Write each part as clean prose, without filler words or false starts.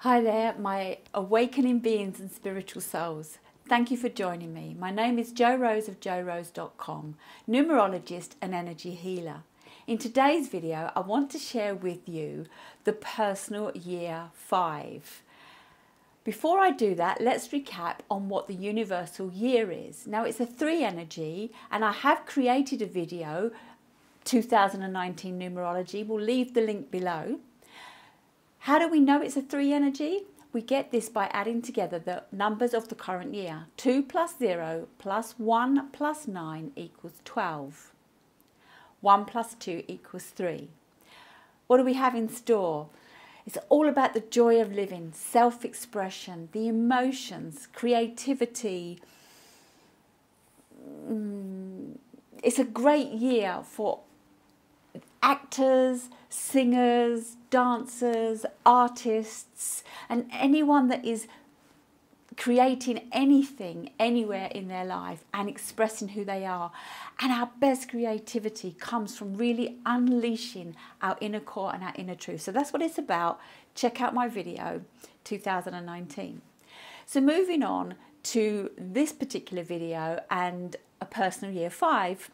Hi there, my awakening beings and spiritual souls. Thank you for joining me. My name is Jo Rose of jorose.com, numerologist and energy healer. In today's video, I want to share with you the personal year 5. Before I do that, let's recap on what the universal year is. Now, it's a 3 energy, and I have created a video, 2019 numerology. We'll leave the link below. How do we know it's a 3 energy? We get this by adding together the numbers of the current year. 2 plus 0 plus 1 plus 9 equals 12. 1 plus 2 equals 3. What do we have in store? It's all about the joy of living, self-expression, the emotions, creativity. It's a great year for actors, singers, dancers, artists, and anyone that is creating anything, anywhere in their life and expressing who they are. And our best creativity comes from really unleashing our inner core and our inner truth. So that's what it's about. Check out my video, 2019. So moving on to this particular video and a personal year 5.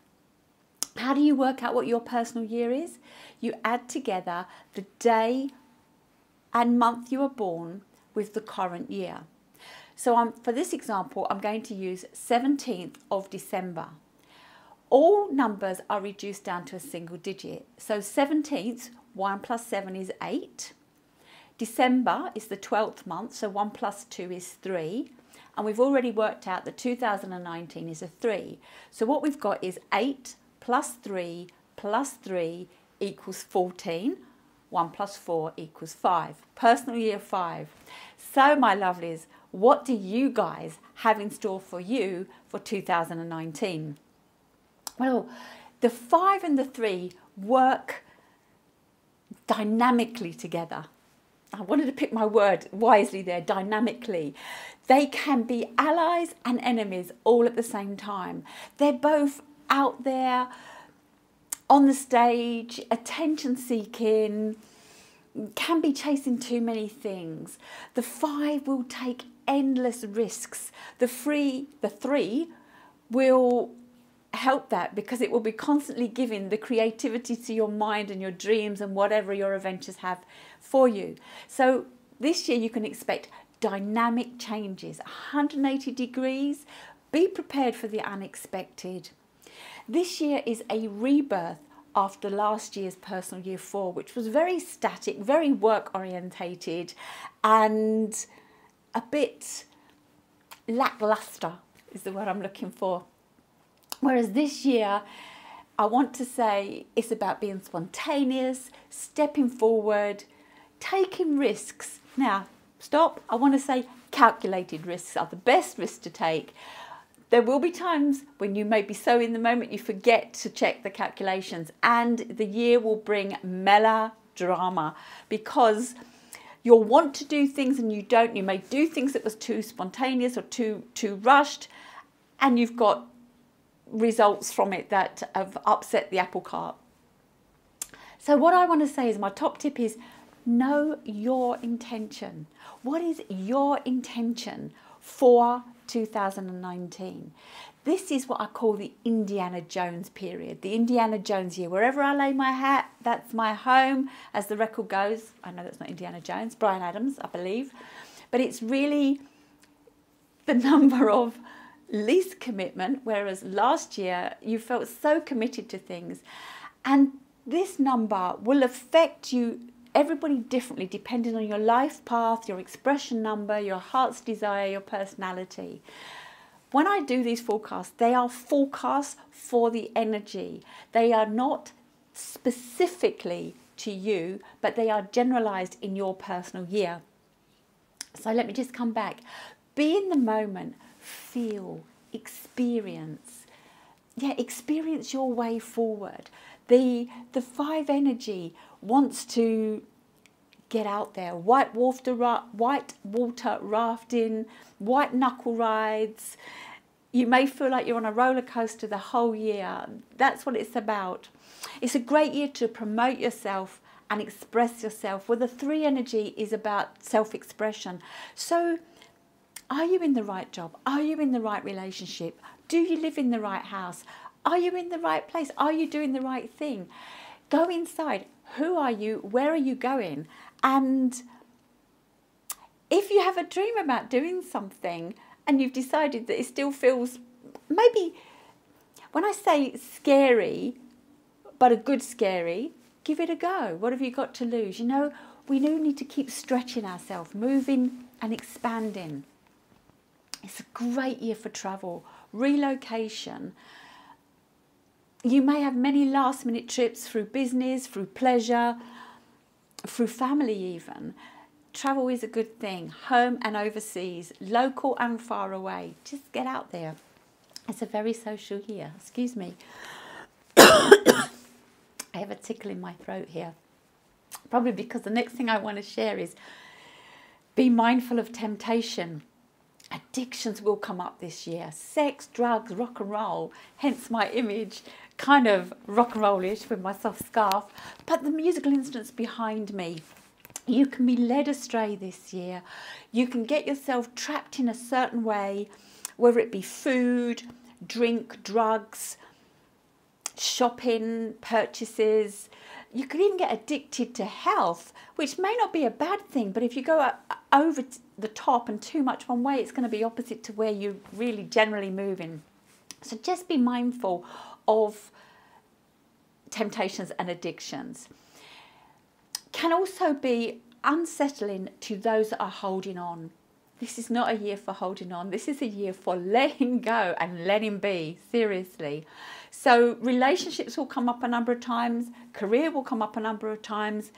How do you work out what your personal year is? You add together the day and month you were born with the current year. So for this example, I'm going to use 17th of December. All numbers are reduced down to a single digit. So 17th, 1 plus 7 is 8. December is the 12th month, so 1 plus 2 is 3. And we've already worked out that 2019 is a 3. So what we've got is 8 plus 3 equals 14. 1 plus 4 equals 5. Personal year 5. So my lovelies, what do you guys have in store for you for 2019? Well, the 5 and the 3 work dynamically together. I wanted to pick my word wisely there, dynamically. They can be allies and enemies all at the same time. They're both out there on the stage, attention seeking, can be chasing too many things. The 5 will take endless risks. The 3 will help that because it will be constantly giving the creativity to your mind and your dreams and whatever your adventures have for you. So this year you can expect dynamic changes, 180 degrees. Be prepared for the unexpected. This year is a rebirth after last year's personal year 4, which was very static, very work orientated and a bit lackluster is the word I'm looking for. Whereas this year, I want to say it's about being spontaneous, stepping forward, taking risks. Now, stop. I want to say calculated risks are the best risks to take. There will be times when you may be so in the moment you forget to check the calculations, and the year will bring melodrama because you'll want to do things and you don't. You may do things that was too spontaneous or too rushed, and you've got results from it that have upset the apple cart. So what I want to say is my top tip is know your intention. What is your intention for 2019? This is what I call the Indiana Jones period, the Indiana Jones year. Wherever I lay my hat, that's my home, as the record goes. I know that's not Indiana Jones, Bryan Adams, I believe. But it's really the number of least commitment, whereas last year you felt so committed to things. And this number will affect you, everybody differently, depending on your life path, your expression number, your heart's desire, your personality. When I do these forecasts, they are forecasts for the energy. They are not specifically to you, but they are generalized in your personal year. So let me just come back. Be in the moment, feel, experience. Yeah, experience your way forward. The 5 energy wants to get out there. White water rafting, white knuckle rides. You may feel like you're on a roller coaster the whole year. That's what it's about. It's a great year to promote yourself and express yourself. Well, the 3 energy is about self-expression. So are you in the right job? Are you in the right relationship? Do you live in the right house? Are you in the right place? Are you doing the right thing? Go inside. Who are you? Where are you going? And if you have a dream about doing something and you've decided that it still feels, maybe, when I say scary, but a good scary, give it a go. What have you got to lose? You know, we do need to keep stretching ourselves, moving and expanding. It's a great year for travel, relocation. You may have many last minute trips through business, through pleasure, through family even. Travel is a good thing, home and overseas, local and far away. Just get out there. It's a very social year. Excuse me. I have a tickle in my throat here. Probably because the next thing I want to share is be mindful of temptation. Addictions will come up this year. Sex, drugs, rock and roll. Hence my image, kind of rock and roll-ish with my soft scarf. But the musical instruments behind me. You can be led astray this year. You can get yourself trapped in a certain way, whether it be food, drink, drugs, shopping, purchases. You could even get addicted to health, which may not be a bad thing, but if you go over the top and too much one way, it's going to be opposite to where you're really generally moving. So just be mindful of temptations and addictions. Can also be unsettling to those that are holding on. This is not a year for holding on. This is a year for letting go and letting be, seriously. So relationships will come up a number of times, career will come up a number of times,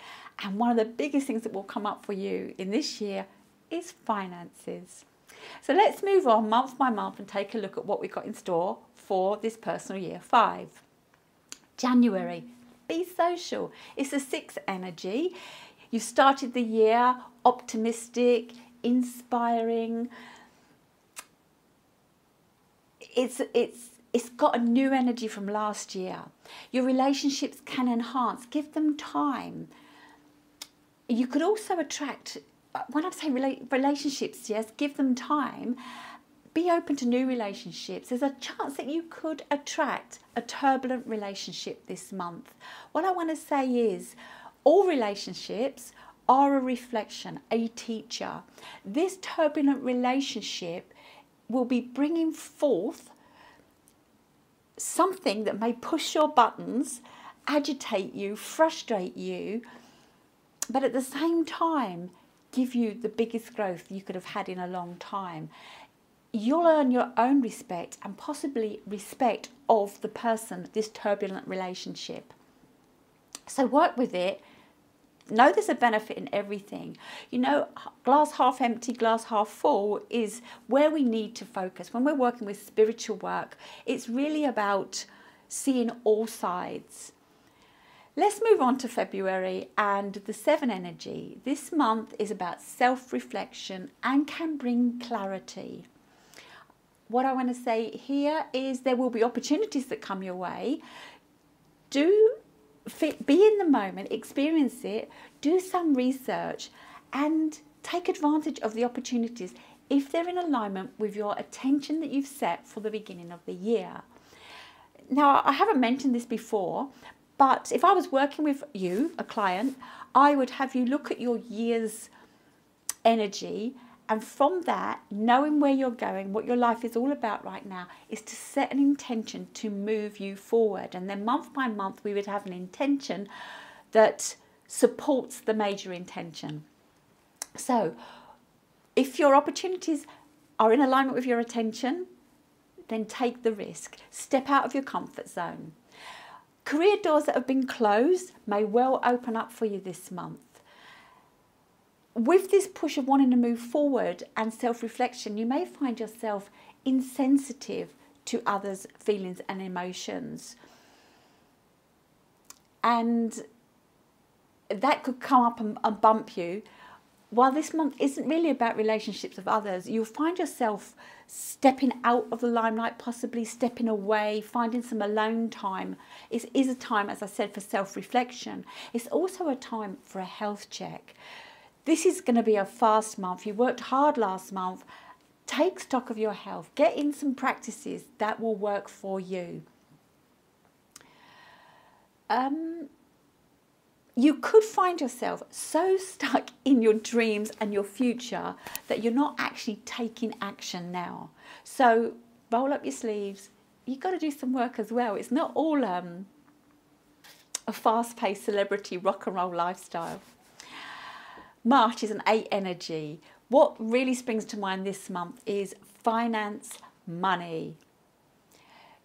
and one of the biggest things that will come up for you in this year is finances. So let's move on month by month and take a look at what we've got in store for this personal year 5. January. Be social. It's a 6 energy. You started the year optimistic, inspiring. It's got a new energy from last year. Your relationships can enhance. Give them time. You could also attract, when I say relationships, yes, give them time. Be open to new relationships. There's a chance that you could attract a turbulent relationship this month. What I want to say is all relationships are a reflection, a teacher. This turbulent relationship will be bringing forth something that may push your buttons, agitate you, frustrate you, but at the same time give you the biggest growth you could have had in a long time. You'll earn your own respect and possibly respect of the person, this turbulent relationship. So work with it. Know there's a benefit in everything. You know, glass half empty, glass half full is where we need to focus. When we're working with spiritual work, it's really about seeing all sides. Let's move on to February and the 7 energy. This month is about self-reflection and can bring clarity. What I want to say here is there will be opportunities that come your way. Be in the moment, experience it, do some research and take advantage of the opportunities if they're in alignment with your attention that you've set for the beginning of the year. Now, I haven't mentioned this before, but if I was working with you, a client, I would have you look at your year's energy, and from that, knowing where you're going, what your life is all about right now, is to set an intention to move you forward. And then month by month, we would have an intention that supports the major intention. So if your opportunities are in alignment with your attention, then take the risk. Step out of your comfort zone. Career doors that have been closed may well open up for you this month. With this push of wanting to move forward and self-reflection, you may find yourself insensitive to others' feelings and emotions. And that could come up and bump you. while this month isn't really about relationships with others, you'll find yourself stepping out of the limelight, possibly stepping away, finding some alone time. It is a time, as I said, for self-reflection. It's also a time for a health check. This is going to be a fast month. You worked hard last month. Take stock of your health. Get in some practices that will work for you. You could find yourself so stuck in your dreams and your future that you're not actually taking action now. So roll up your sleeves. You've got to do some work as well. It's not all a fast-paced celebrity rock and roll lifestyle. March is an 8 energy. What really springs to mind this month is finance, money.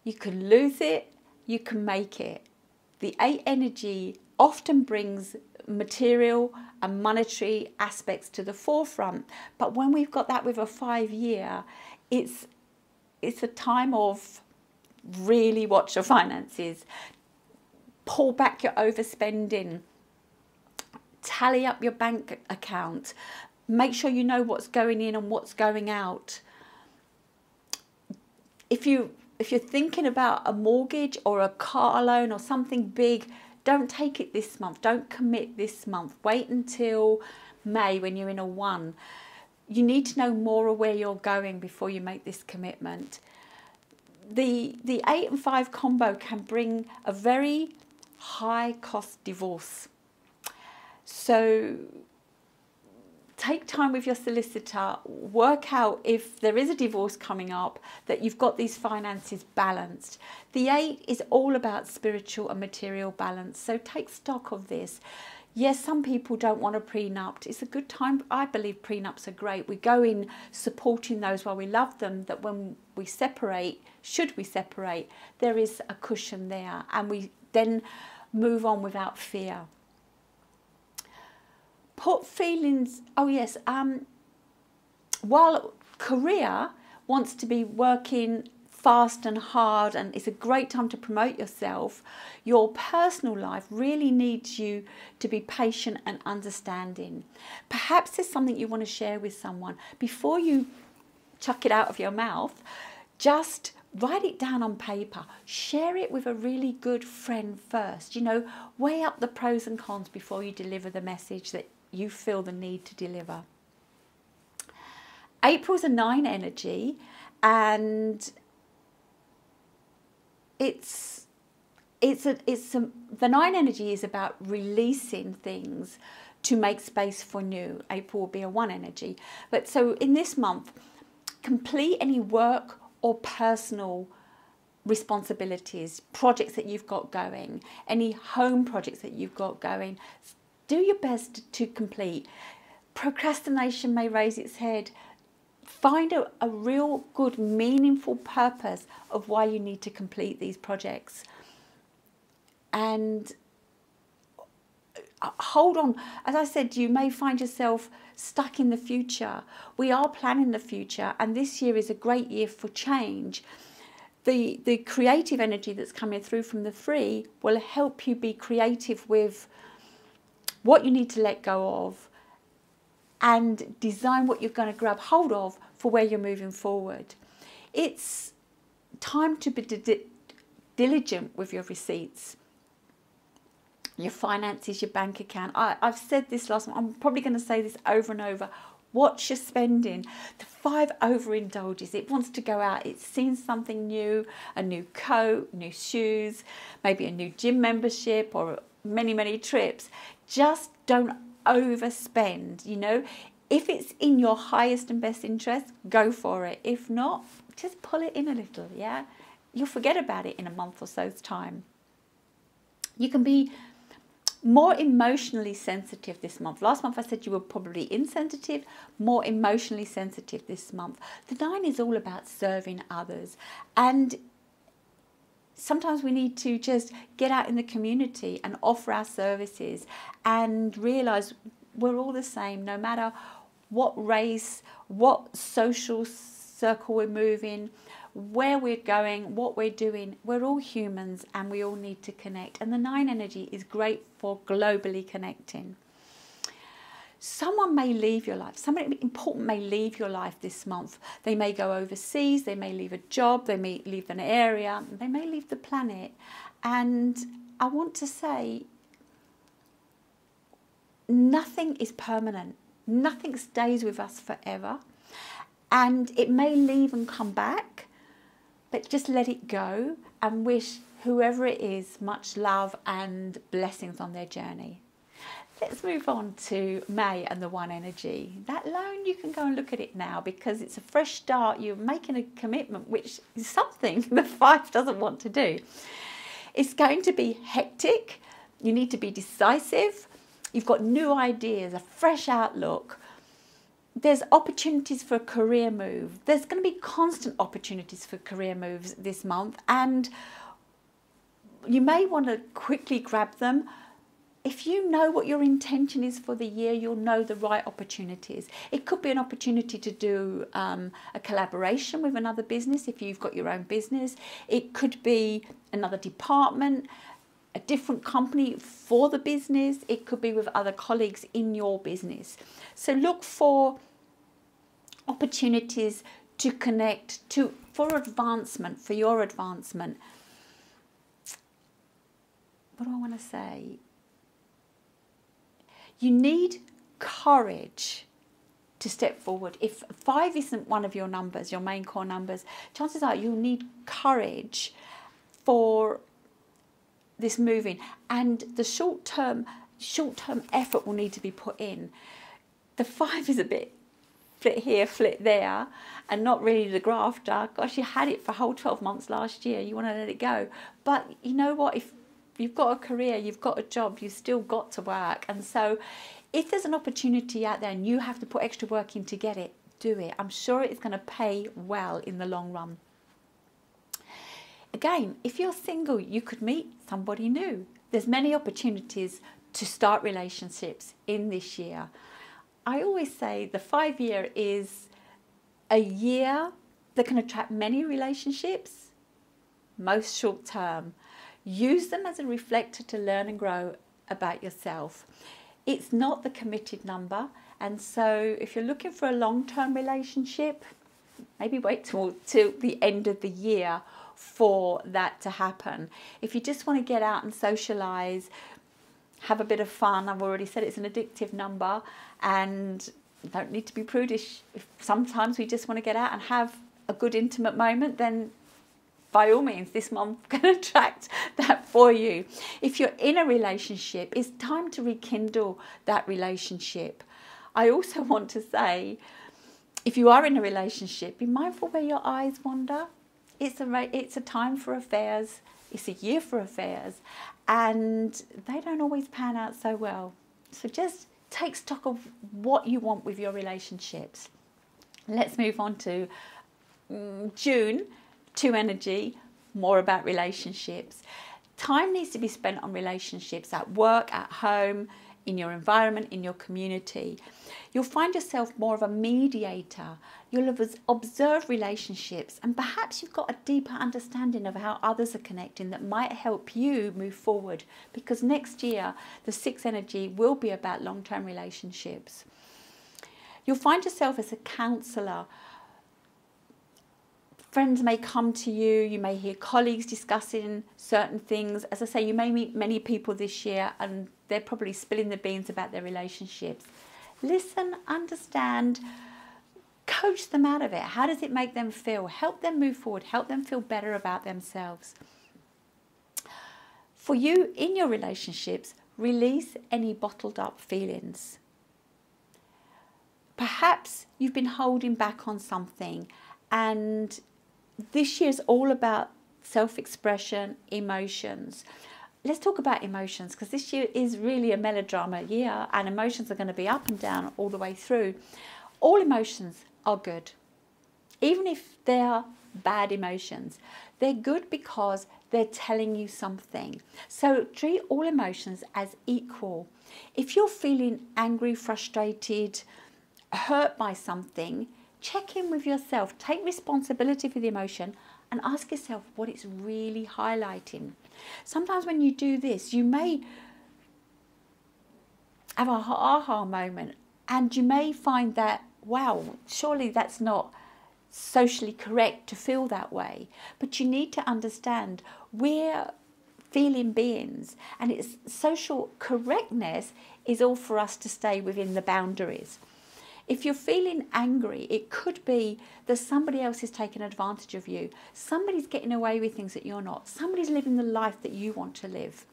You can lose it, you can make it. The 8 energy often brings material and monetary aspects to the forefront. But when we've got that with a 5-year, it's a time of really watch your finances. Pull back your overspending. Tally up your bank account. Make sure you know what's going in and what's going out. If you're thinking about a mortgage or a car loan or something big, don't take it this month. Don't commit this month. Wait until May when you're in a 1. You need to know more of where you're going before you make this commitment. The 8 and 5 combo can bring a very high cost divorce. So take time with your solicitor, work out if there is a divorce coming up, that you've got these finances balanced. The 8 is all about spiritual and material balance, so take stock of this. Yes, some people don't want a prenup. It's a good time. I believe prenups are great. We go in supporting those while we love them, that when we separate, should we separate, there is a cushion there, and we then move on without fear. Put feelings, while career wants to be working fast and hard and it's a great time to promote yourself, your personal life really needs you to be patient and understanding. Perhaps there's something you want to share with someone. Before you chuck it out of your mouth, just write it down on paper. Share it with a really good friend first. You know, weigh up the pros and cons before you deliver the message that you feel the need to deliver. April's a 9 energy, and the 9 energy is about releasing things to make space for new. April will be a 1 energy. But so in this month, complete any work or personal responsibilities, projects that you've got going, any home projects that you've got going. Do your best to complete. Procrastination may raise its head. Find a real good, meaningful purpose of why you need to complete these projects. And hold on. As I said, you may find yourself stuck in the future. We are planning the future, and this year is a great year for change. The creative energy that's coming through from the 3 will help you be creative with what you need to let go of and design what you're going to grab hold of for where you're moving forward. It's time to be diligent with your receipts, your finances, your bank account. I've said this last month. I'm probably going to say this over and over. Watch your spending. The 5 overindulges. It wants to go out. It's seen something new, a new coat, new shoes, maybe a new gym membership or many, many trips. Just don't overspend, you know. If it's in your highest and best interest, go for it. If not, just pull it in a little, yeah? You'll forget about it in a month or so's time. You can be more emotionally sensitive this month. Last month I said you were probably insensitive, more emotionally sensitive this month. The 9 is all about serving others, and sometimes we need to just get out in the community and offer our services and realise we're all the same, no matter what race, what social circle we're moving, where we're going, what we're doing. We're all humans and we all need to connect. And the 9 energy is great for globally connecting. Someone may leave your life. Somebody important may leave your life this month. They may go overseas. They may leave a job. They may leave an area. They may leave the planet. And I want to say, nothing is permanent. Nothing stays with us forever. And it may leave and come back, but just let it go and wish whoever it is much love and blessings on their journey. Let's move on to May and the One energy. That loan, you can go and look at it now because it's a fresh start. You're making a commitment, which is something the 5 doesn't want to do. It's going to be hectic. You need to be decisive. You've got new ideas, a fresh outlook. There's opportunities for a career move. There's going to be constant opportunities for career moves this month, and you may want to quickly grab them. If you know what your intention is for the year, you'll know the right opportunities. It could be an opportunity to do a collaboration with another business if you've got your own business. It could be another department, a different company for the business. It could be with other colleagues in your business. So look for opportunities to connect for advancement, for your advancement. What do I want to say? You need courage to step forward. If 5 isn't one of your numbers, your main core numbers, chances are you'll need courage for this moving, and the short-term effort will need to be put in. The 5 is a bit flit here, flit there, and not really the grafter. Gosh, you had it for a whole 12 months last year. You want to let it go. But you know what? If you've got a career, you've got a job, you've still got to work. And so if there's an opportunity out there and you have to put extra work in to get it, do it. I'm sure it's going to pay well in the long run. Again, if you're single, you could meet somebody new. There's many opportunities to start relationships in this year. I always say the 5-year is a year that can attract many relationships, most short term. Use them as a reflector to learn and grow about yourself. It's not the committed number, and so if you're looking for a long-term relationship, maybe wait till the end of the year for that to happen. If you just want to get out and socialise, have a bit of fun, I've already said it's an addictive number, and you don't need to be prudish. If sometimes we just want to get out and have a good intimate moment, then by all means, this month can attract that for you. If you're in a relationship, it's time to rekindle that relationship. I also want to say, if you are in a relationship, be mindful where your eyes wander. It's a time for affairs. It's a year for affairs, and they don't always pan out so well. So just take stock of what you want with your relationships. Let's move on to June. 2 energy, more about relationships. Time needs to be spent on relationships at work, at home, in your environment, in your community. You'll find yourself more of a mediator. You'll have observed relationships, and perhaps you've got a deeper understanding of how others are connecting that might help you move forward, because next year the 6 energy will be about long-term relationships. You'll find yourself as a counsellor. Friends may come to you, you may hear colleagues discussing certain things. As I say, you may meet many people this year and they're probably spilling the beans about their relationships. Listen, understand, coach them out of it. How does it make them feel? Help them move forward, help them feel better about themselves. For you, in your relationships, release any bottled up feelings. Perhaps you've been holding back on something, and this year's all about self-expression, emotions. Let's talk about emotions, because this year is really a melodrama year, and emotions are going to be up and down all the way through. All emotions are good. Even if they are bad emotions, they're good because they're telling you something. So treat all emotions as equal. If you're feeling angry, frustrated, hurt by something, check in with yourself, take responsibility for the emotion, and ask yourself what it's really highlighting. Sometimes when you do this, you may have a aha moment. And you may find that, wow, surely that's not socially correct to feel that way. But you need to understand we're feeling beings, and it's social correctness is all for us to stay within the boundaries. If you're feeling angry, it could be that somebody else is taking advantage of you. Somebody's getting away with things that you're not. Somebody's living the life that you want to live.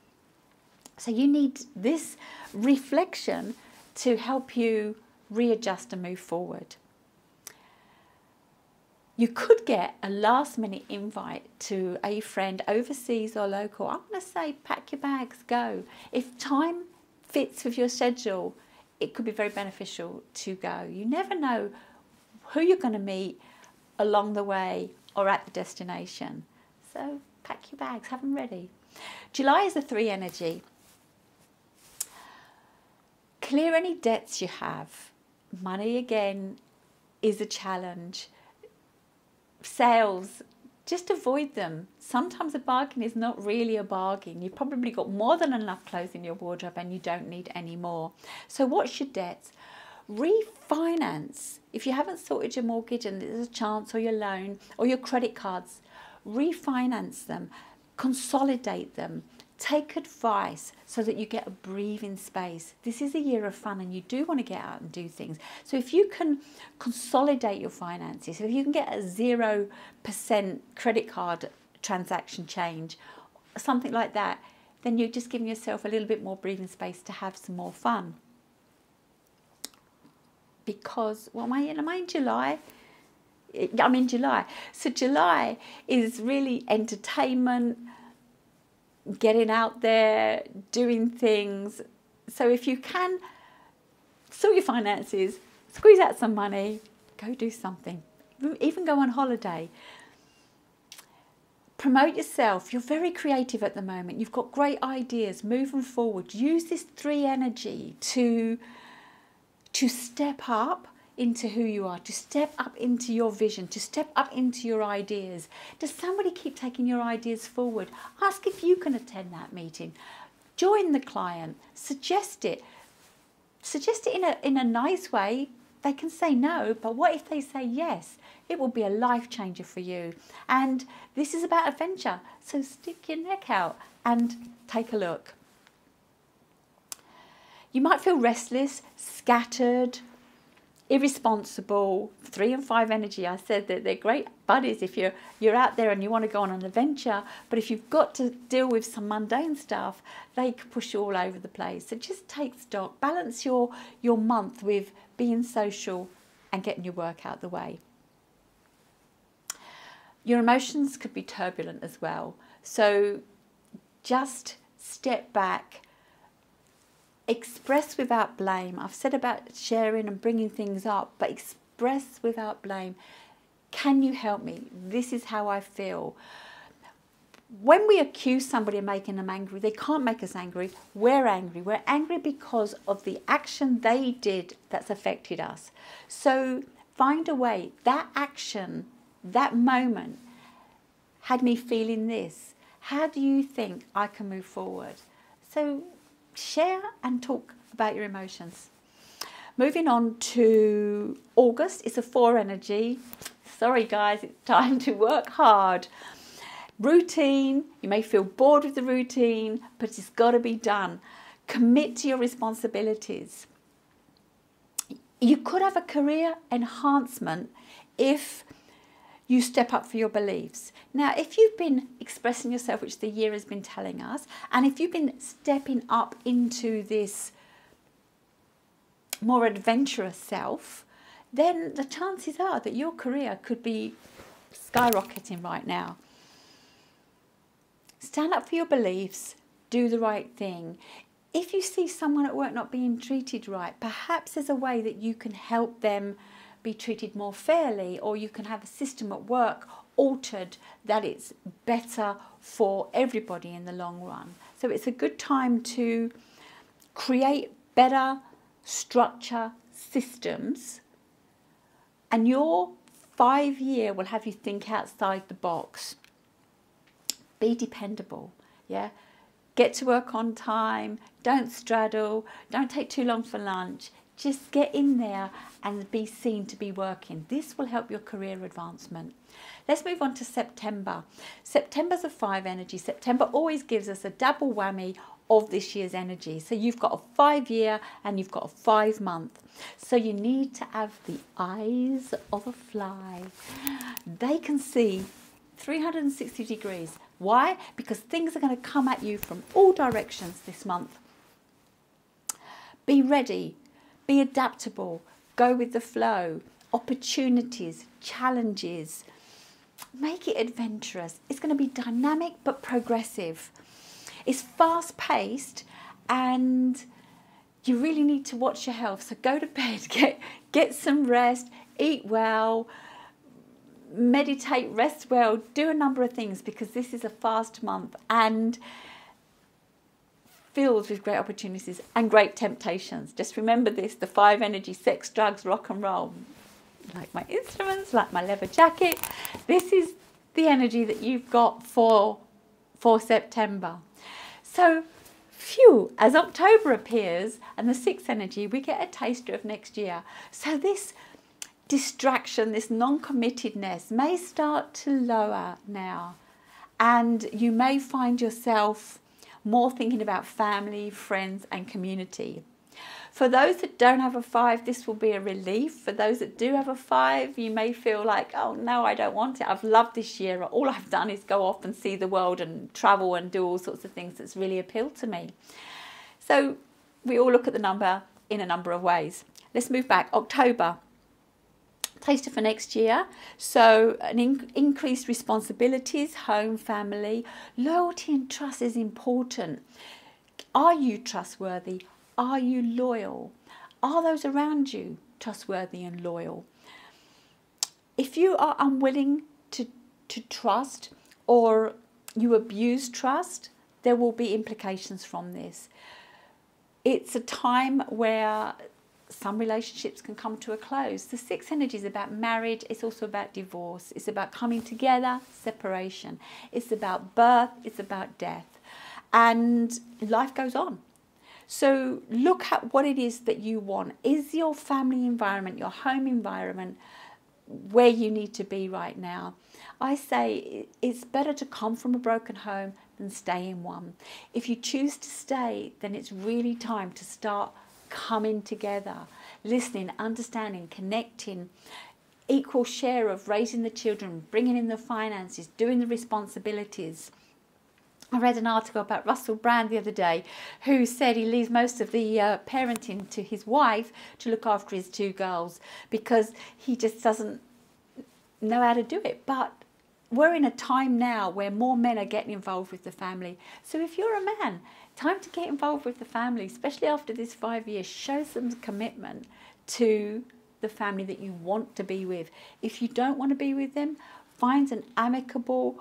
So you need this reflection to help you readjust and move forward. You could get a last-minute invite to a friend overseas or local. I'm going to say pack your bags, go. If time fits with your schedule, it could be very beneficial to go. You never know who you're going to meet along the way or at the destination. So pack your bags, have them ready. July is the 3 energy. Clear any debts you have. Money, again, is a challenge. Sales, just avoid them. Sometimes a bargain is not really a bargain. You've probably got more than enough clothes in your wardrobe and you don't need any more. So what's your debts? Refinance. If you haven't sorted your mortgage and there's a chance, or your loan or your credit cards, refinance them, consolidate them. Take advice so that you get a breathing space. This is a year of fun and you do want to get out and do things. So if you can consolidate your finances, if you can get a 0% credit card transaction change, something like that, then you're just giving yourself a little bit more breathing space to have some more fun. Because, well, am I in July? I'm in July. So July is really entertainment, getting out there, doing things. So if you can sort your finances, squeeze out some money, go do something, even go on holiday. Promote yourself. You're very creative at the moment. You've got great ideas moving forward. Use this 3 energy to step up into who you are, to step up into your vision, to step up into your ideas. Does somebody keep taking your ideas forward? Ask if you can attend that meeting. Join the client. Suggest it. Suggest it in a nice way. They can say no, but what if they say yes? It will be a life changer for you. And this is about adventure. So stick your neck out and take a look. You might feel restless, scattered, irresponsible. 3 and 5 energy, I said that they're great buddies if you're out there and you want to go on an adventure, but if you've got to deal with some mundane stuff, they can push you all over the place. So just take stock, balance your month with being social and getting your work out the way. Your emotions could be turbulent as well, so just step back. Express without blame. I've said about sharing and bringing things up, but express without blame. Can you help me? This is how I feel. When we accuse somebody of making them angry, they can't make us angry. We're angry. We're angry because of the action they did that's affected us. So find a way. That action, that moment, had me feeling this. How do you think I can move forward? So share and talk about your emotions. Moving on to August, it's a 4 energy. Sorry guys, it's time to work hard. Routine, you may feel bored with the routine, but it's got to be done. Commit to your responsibilities. You could have a career enhancement if you step up for your beliefs. Now, if you've been expressing yourself, which the year has been telling us, and if you've been stepping up into this more adventurous self, then the chances are that your career could be skyrocketing right now. Stand up for your beliefs, do the right thing. If you see someone at work not being treated right, perhaps there's a way that you can help them be treated more fairly, or you can have a system at work altered that it's better for everybody in the long run. So it's a good time to create better structure systems, and your 5-year will have you think outside the box. Be dependable, yeah? Get to work on time, don't straddle, don't take too long for lunch. Just get in there and be seen to be working. This will help your career advancement. Let's move on to September. September's a 5 energy. September always gives us a double whammy of this year's energy. So you've got a 5-year and you've got a 5-month. So you need to have the eyes of a fly. They can see 360 degrees. Why? Because things are going to come at you from all directions this month. Be ready. Be adaptable. Go with the flow. Opportunities, challenges. Make it adventurous. It's going to be dynamic but progressive. It's fast-paced and you really need to watch your health. So go to bed, get some rest, eat well, meditate, rest well, do a number of things, because this is a fast month and filled with great opportunities and great temptations. Just remember this, the 5 energy: sex, drugs, rock and roll. Like my instruments, like my leather jacket. This is the energy that you've got for September. So, phew, as October appears and the 6th energy, we get a taster of next year. So this distraction, this non-committedness may start to lower now. And you may find yourself more thinking about family, friends and community. For those that don't have a 5, this will be a relief. For those that do have a 5, you may feel like, oh no, I don't want it. I've loved this year. All I've done is go off and see the world and travel and do all sorts of things that's really appealed to me. So we all look at the number in a number of ways. Let's move back. October. Taster for next year. So an increased responsibilities, home, family. Loyalty and trust is important. Are you trustworthy? Are you loyal? Are those around you trustworthy and loyal? If you are unwilling to trust, or you abuse trust, there will be implications from this. It's a time where some relationships can come to a close. The 6th energy is about marriage. It's also about divorce. It's about coming together, separation. It's about birth. It's about death. And life goes on. So look at what it is that you want. Is your family environment, your home environment, where you need to be right now? I say it's better to come from a broken home than stay in one. If you choose to stay, then it's really time to start coming together, listening, understanding, connecting, equal share of raising the children, bringing in the finances, doing the responsibilities. I read an article about Russell Brand the other day, who said he leaves most of the parenting to his wife to look after his 2 girls because he just doesn't know how to do it. But we're in a time now where more men are getting involved with the family. So if you're a man, time to get involved with the family, especially after this 5 years. Show some commitment to the family that you want to be with. If you don't want to be with them, find an amicable,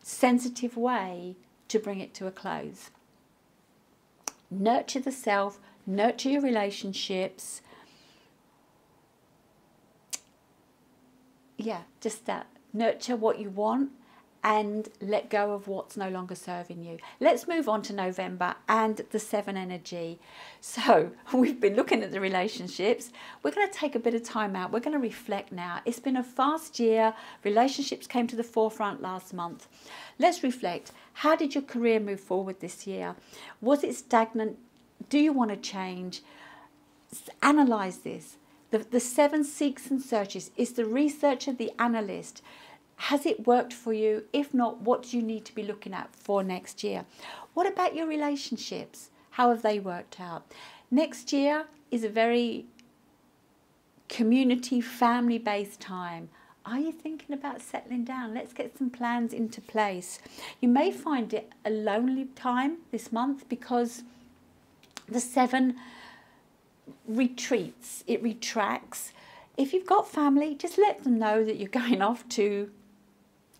sensitive way to bring it to a close. Nurture the self, nurture your relationships. Yeah, just that. Nurture what you want and let go of what's no longer serving you. Let's move on to November and the 7 energy. So we've been looking at the relationships. We're going to take a bit of time out. We're going to reflect now. It's been a fast year. Relationships came to the forefront last month. Let's reflect. How did your career move forward this year? Was it stagnant? Do you want to change? Analyze this. The 7 seeks and searches is the researcher, the analyst. Has it worked for you? If not, what do you need to be looking at for next year? What about your relationships? How have they worked out? Next year is a very community, family-based time. Are you thinking about settling down? Let's get some plans into place. You may find it a lonely time this month because the 7 retreats, it retracts. If you've got family, just let them know that you're going off to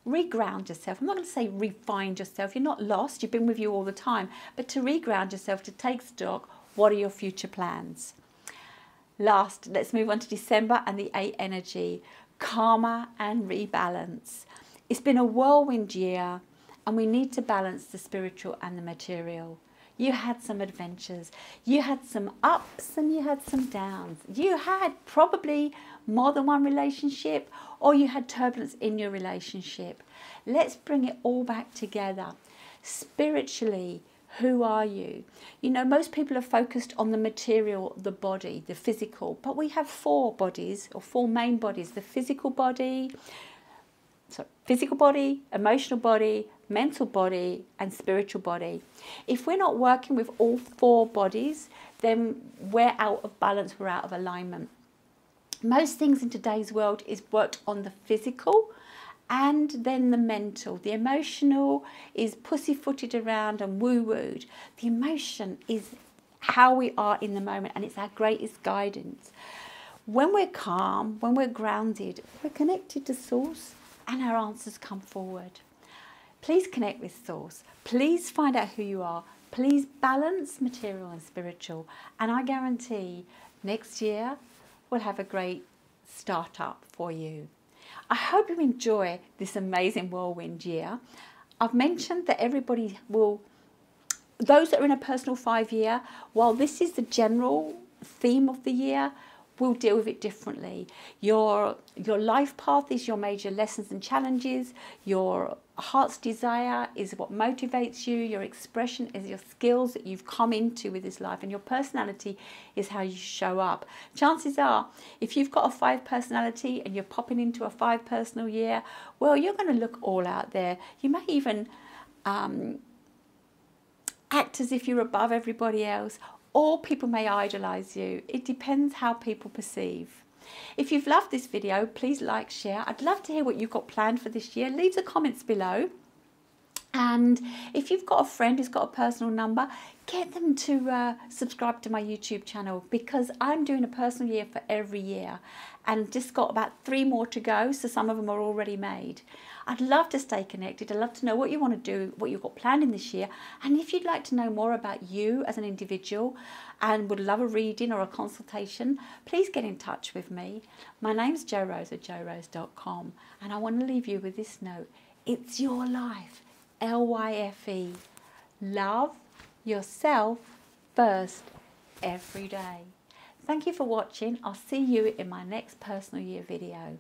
reground yourself. I'm not going to say refine yourself. You're not lost. You've been with you all the time. But to reground yourself, to take stock, what are your future plans? Last, let's move on to December and the 8 energy. Karma and rebalance. It's been a whirlwind year and we need to balance the spiritual and the material. You had some adventures. You had some ups and you had some downs. You had probably more than one relationship, or you had turbulence in your relationship. Let's bring it all back together. Spiritually, who are you? You know, most people are focused on the material, the body, the physical, but we have four bodies, or four main bodies: the physical body, emotional body, mental body, and spiritual body. If we're not working with all four bodies, then we're out of balance, we're out of alignment. Most things in today's world is worked on the physical and then the mental. The emotional is pussyfooted around and woo-wooed. The emotion is how we are in the moment, and it's our greatest guidance. When we're calm, when we're grounded, we're connected to Source, and our answers come forward. Please connect with Source. Please find out who you are. Please balance material and spiritual. And I guarantee next year we'll have a great startup for you. I hope you enjoy this amazing whirlwind year. I've mentioned that everybody will, those that are in a personal 5-year, while this is the general theme of the year, will deal with it differently. Your life path is your major lessons and challenges. Your heart's desire is what motivates you. Your expression is your skills that you've come into with this life, and your personality is how you show up. Chances are, if you've got a 5 personality and you're popping into a 5 personal year, well, you're going to look all out there. You may even act as if you're above everybody else, or people may idolize you. It depends how people perceive. If you've loved this video, please like, share. I'd love to hear what you've got planned for this year. Leave the comments below. And if you've got a friend who's got a personal number, get them to subscribe to my YouTube channel, because I'm doing a personal year for every year and just got about 3 more to go, so some of them are already made. I'd love to stay connected. I'd love to know what you want to do, what you've got planned in this year. And if you'd like to know more about you as an individual and would love a reading or a consultation, please get in touch with me. My name's Jo Rose at jorose.com, and I want to leave you with this note. It's your life. LYFE. Love yourself first every day. Thank you for watching. I'll see you in my next personal year video.